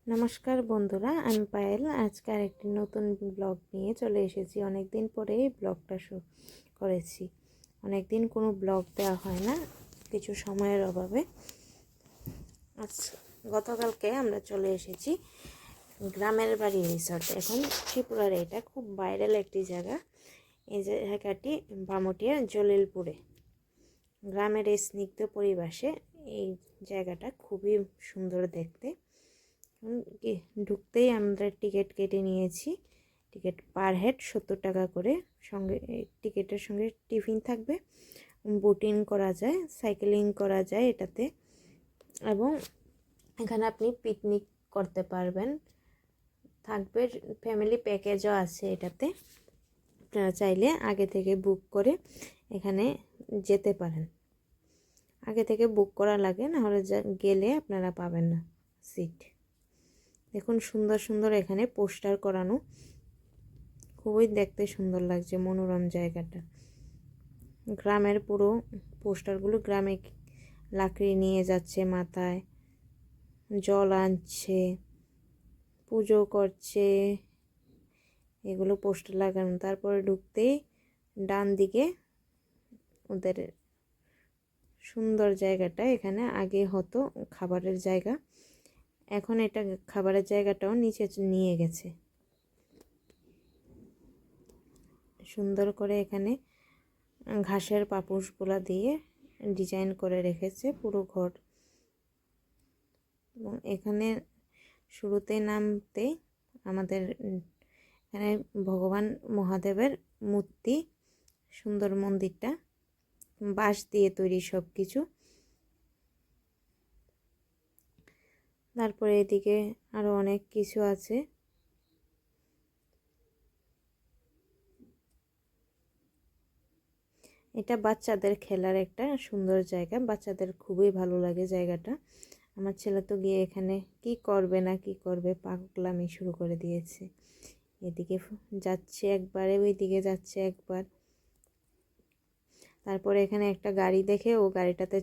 নমস্কার বন্ধুরা, আমি পায়েল। আজকে আরেকটি নতুন ব্লগ নিয়ে চলে এসেছি। অনেক দিন পরেই ব্লগটা করেছি। অনেক দিন কোনো ব্লগ দেওয়া হয় না, কিছু সময়ের অভাবে। আজ গতকালকে আমরা চলে এসেছি গ্রামের বাড়ি রিসর্ট। এখন ত্রিপুরার এটা খুব ভাইরাল একটি জায়গা। এই জায়গাটি বামুটিয়ার জলিলপুরে। গ্রামের এই স্নিগ্ধ পরিবেশে এই জায়গাটা খুবই সুন্দর দেখতে। ঢুকতেই আমরা টিকিট কেটে নিয়েছি। টিকিট পার হেড 70 টাকা করে। সঙ্গে টিকিটের সঙ্গে টিফিন থাকবে, বোটিং করা যায়, সাইকেলিং করা যায় এটাতে, এবং এখানে আপনি পিকনিক করতে পারবেন। থাকবে ফ্যামিলি প্যাকেজও আছে এটাতে। আপনারা চাইলে আগে থেকে বুক করে এখানে যেতে পারেন। আগে থেকে বুক করা লাগে, নাহলে গেলে আপনারা পাবেন না সিট। দেখুন সুন্দর সুন্দর এখানে পোস্টার করানো, খুবই দেখতে সুন্দর লাগছে, মনোরম জায়গাটা। গ্রামের পুরো পোস্টারগুলো, গ্রামে লাকড়ি নিয়ে যাচ্ছে, মাথায় জল আনছে, পুজো করছে, এগুলো পোস্টার লাগানো। তারপরে ঢুকতেই ডান দিকে ওদের সুন্দর জায়গাটা, এখানে আগে হতো খাবারের জায়গা, এখন এটা খাবারের জায়গাটাও নিচে নিয়ে গেছে। সুন্দর করে এখানে ঘাসের পাপোশগুলা দিয়ে ডিজাইন করে রেখেছে পুরো ঘর। এবং এখানে শুরুতে নামতে আমাদের এখানে ভগবান মহাদেবের মূর্তি, সুন্দর মন্দিরটা বাঁশ দিয়ে তৈরি সব কিছু। তারপরে এদিকে আরো অনেক কিছু আছে। এটা বাচ্চাদের খেলার একটা সুন্দর জায়গা, বাচ্চাদের খুবই ভালো লাগে জায়গাটা। আমার ছেলে তো গিয়ে এখানে কি করবে না কি করবে, পাগলামি শুরু করে দিয়েছে। এদিকে যাচ্ছে একবারে, ওই দিকে যাচ্ছে একবার। তারপরে এখানে একটা গাড়ি দেখে ও গাড়িটাতে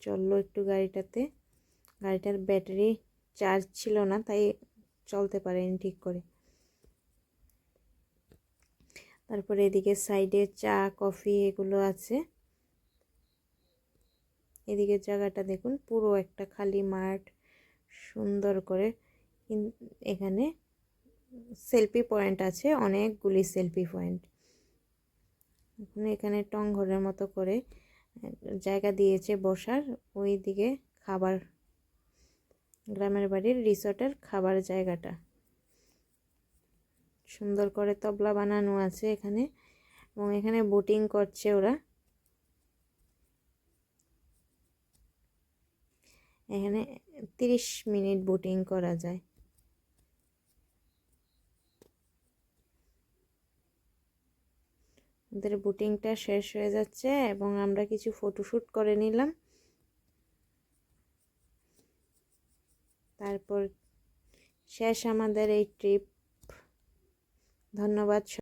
চললো একটু গাড়িটাতে। গাড়িটার ব্যাটারি চার্জ ছিল না, তাই চলতে পারেনি ঠিক করে। তারপরে এদিকে সাইডে চা কফি এগুলো আছে। এদিকে জায়গাটা দেখুন, পুরো একটা খালি মাঠ, সুন্দর করে। এখানে সেলফি পয়েন্ট আছে, অনেকগুলি সেলফি পয়েন্ট। এখানে টং ঘরের মতো করে জায়গা দিয়েছে বসার। ওই দিকে খাবার, গ্রামের বাড়ির রিসর্টের খাবার জায়গাটা সুন্দর করে তবলা বানানো আছে এখানে। এবং এখানে বোটিং করছে ওরা। এখানে 30 মিনিট বোটিং করা যায়। ওদের বোটিংটা শেষ হয়ে যাচ্ছে এবং আমরা কিছু ফটোশ্যুট করে নিলাম। তারপর শেষ আমাদের এই ট্রিপ। ধন্যবাদ।